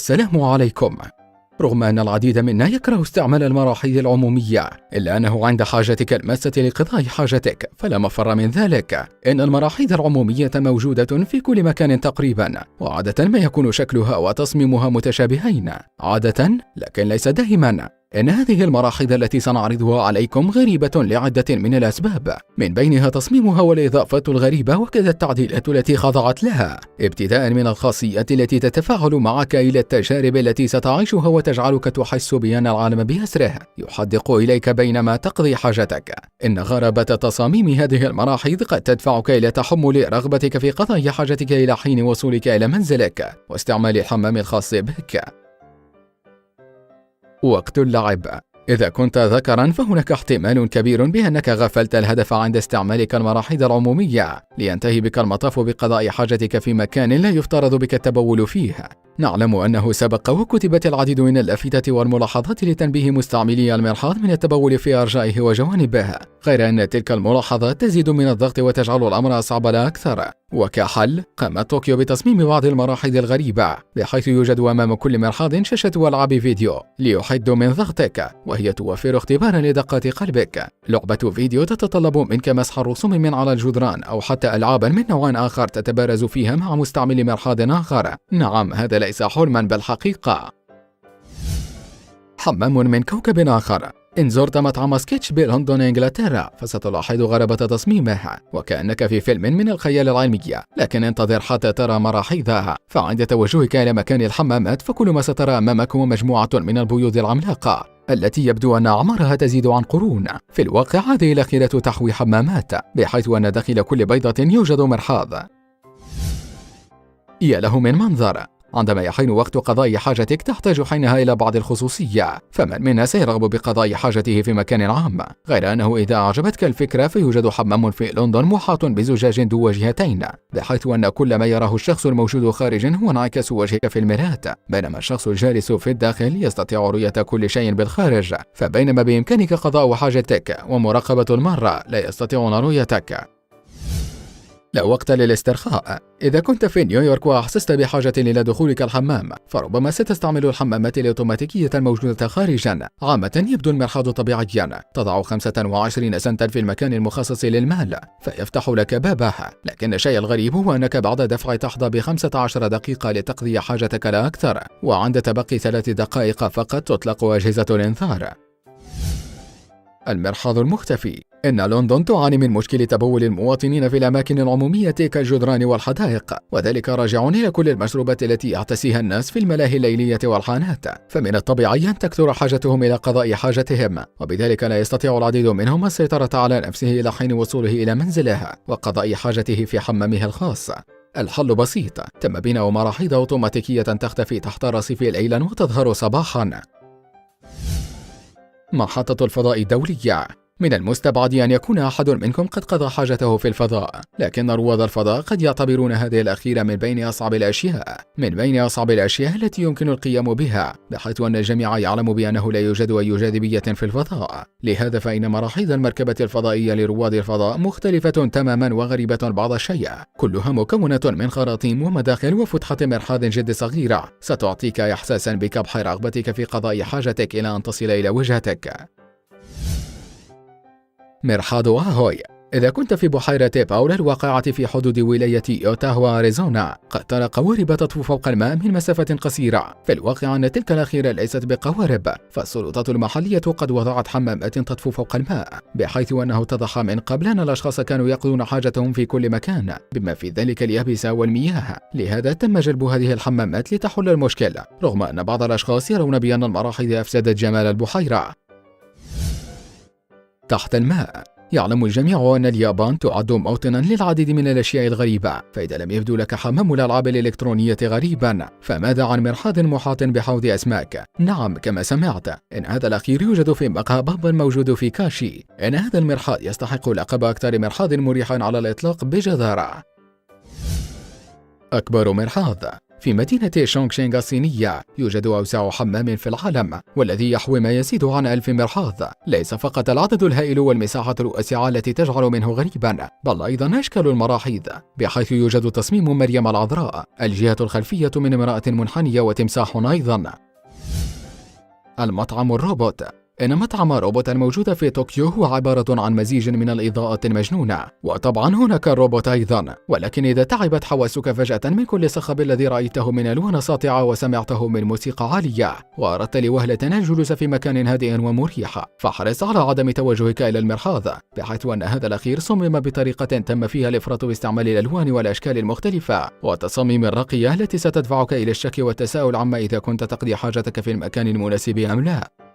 السلام عليكم. رغم أن العديد منا يكره استعمال المراحيض العمومية، إلا أنه عند حاجتك الماسة لقضاء حاجتك فلا مفر من ذلك. إن المراحيض العمومية موجودة في كل مكان تقريبا، وعادة ما يكون شكلها وتصميمها متشابهين عادة، لكن ليس دائما. إن هذه المراحيض التي سنعرضها عليكم غريبة لعدة من الأسباب، من بينها تصميمها والإضافة الغريبة وكذا التعديلات التي خضعت لها، ابتداء من الخاصيات التي تتفاعل معك إلى التجارب التي ستعيشها وتجعلك تحس بأن العالم بأسره يحدق إليك بينما تقضي حاجتك. إن غرابة تصاميم هذه المراحيض قد تدفعك إلى تحمل رغبتك في قضاء حاجتك إلى حين وصولك إلى منزلك واستعمال الحمام الخاص بك. وقت اللعب. إذا كنت ذكرا فهناك احتمال كبير بأنك غفلت الهدف عند استعمالك المراحيض العمومية، لينتهي بك المطاف بقضاء حاجتك في مكان لا يفترض بك التبول فيه. نعلم أنه سبق وكتبت العديد من اللافتات والملاحظات لتنبيه مستعملي المرحاض من التبول في أرجائه وجوانبه، غير أن تلك الملاحظات تزيد من الضغط وتجعل الأمر أصعب لا أكثر. وكحل، قامت طوكيو بتصميم بعض المراحيض الغريبة، بحيث يوجد أمام كل مرحاض شاشة ألعاب فيديو ليحد من ضغطك، وهي توفر اختبارا لدقات قلبك. لعبة فيديو تتطلب منك مسح الرسوم من على الجدران أو حتى ألعابا من نوع آخر تتبارز فيها مع مستعمل مرحاض آخر. نعم، هذا ليس حلما بل حقيقة. حمام من كوكب آخر. إن زرت مطعم سكيتش بلندن إنجلترا فستلاحظ غرابة تصميمه وكأنك في فيلم من الخيال العلمي، لكن انتظر حتى ترى مراحيضها. فعند توجهك إلى مكان الحمامات فكل ما سترى أمامك هو مجموعة من البيوض العملاقة التي يبدو أن أعمارها تزيد عن قرون. في الواقع هذه الأخيرة تحوي حمامات، بحيث أن داخل كل بيضة يوجد مرحاض. يا له من منظر. عندما يحين وقت قضاء حاجتك تحتاج حينها إلى بعض الخصوصية، فمن منا سيرغب بقضاء حاجته في مكان عام؟ غير أنه إذا أعجبتك الفكرة فيوجد حمام في لندن محاط بزجاج ذو وجهتين، بحيث أن كل ما يراه الشخص الموجود خارجا هو انعكاس وجهك في المراية، بينما الشخص الجالس في الداخل يستطيع رؤية كل شيء بالخارج. فبينما بإمكانك قضاء حاجتك ومراقبة المرة لا يستطيعون رؤيتك. لا وقت للاسترخاء. إذا كنت في نيويورك وأحسست بحاجة إلى دخولك الحمام فربما ستستعمل الحمامات الأوتوماتيكية الموجودة خارجا. عامة يبدو المرحاض طبيعيا، تضع 25 سنتا في المكان المخصص للمال فيفتح لك بابه، لكن الشيء الغريب هو أنك بعد دفع تحظى ب15 دقيقة لتقضي حاجتك لا أكثر، وعند تبقي 3 دقائق فقط تطلق أجهزة الإنذار. المرحاض المختفي. إن لندن تعاني من مشكلة تبول المواطنين في الأماكن العمومية كالجدران والحدائق، وذلك راجع إلى كل المشروبات التي يعتسيها الناس في الملاهي الليلية والحانات، فمن الطبيعي أن تكثر حاجتهم إلى قضاء حاجتهم، وبذلك لا يستطيع العديد منهم السيطرة على نفسه إلى حين وصوله إلى منزله وقضاء حاجته في حمامه الخاص. الحل بسيط، تم بناء مراحيض أوتوماتيكية تختفي تحت الرصيف ليلا وتظهر صباحا. محطة الفضاء الدولية. من المستبعد أن يكون أحد منكم قد قضى حاجته في الفضاء، لكن رواد الفضاء قد يعتبرون هذه الأخيرة من بين أصعب الأشياء التي يمكن القيام بها، بحيث أن الجميع يعلم بأنه لا يوجد أي جاذبية في الفضاء. لهذا فإن مراحيض المركبة الفضائية لرواد الفضاء مختلفة تماما وغريبة بعض الشيء، كلها مكونة من خراطيم ومداخل وفتحة مرحاض جد صغيرة ستعطيك إحساسا بكبح رغبتك في قضاء حاجتك إلى أن تصل إلى وجهتك. مرحاض أهوي. إذا كنت في بحيرة باولا الواقعة في حدود ولاية أوتاهو أريزونا قد ترى قوارب تطفو فوق الماء من مسافة قصيرة، في الواقع أن تلك الأخيرة ليست بقوارب، فالسلطات المحلية قد وضعت حمامات تطفو فوق الماء، بحيث أنه اتضح من قبل أن الأشخاص كانوا يقضون حاجتهم في كل مكان بما في ذلك اليابسة والمياه. لهذا تم جلب هذه الحمامات لتحل المشكلة، رغم أن بعض الأشخاص يرون بأن المراحيض أفسدت جمال البحيرة. تحت الماء. يعلم الجميع أن اليابان تعد موطنا للعديد من الأشياء الغريبة، فإذا لم يبدو لك حمام الألعاب الإلكترونية غريبا فماذا عن مرحاض محاط بحوض أسماك؟ نعم كما سمعت، إن هذا الأخير يوجد في مقهى باب موجود في كاشي. إن هذا المرحاض يستحق لقب أكثر مرحاض مريح على الإطلاق بجدارة. أكبر مرحاض. في مدينة شونغشينغ الصينية يوجد أوسع حمام في العالم، والذي يحوي ما يزيد عن 1000 مرحاض. ليس فقط العدد الهائل والمساحة الواسعة التي تجعل منه غريبا، بل أيضا أشكال المراحيض، بحيث يوجد تصميم مريم العذراء، الجهة الخلفية من امرأة منحنية، وتمساح أيضا. المطعم الروبوت. إن مطعم روبوت الموجود في طوكيو هو عبارة عن مزيج من الإضاءة المجنونة، وطبعا هناك الروبوت أيضا، ولكن إذا تعبت حواسك فجأة من كل الصخب الذي رأيته من ألوان ساطعة وسمعته من موسيقى عالية، وأردت لوهلة الجلوس في مكان هادئ ومريح، فاحرص على عدم توجهك إلى المرحاض، بحيث أن هذا الأخير صمم بطريقة تم فيها الإفراط باستعمال الألوان والأشكال المختلفة والتصاميم الراقية التي ستدفعك إلى الشك والتساؤل عما إذا كنت تقضي حاجتك في المكان المناسب أم لا.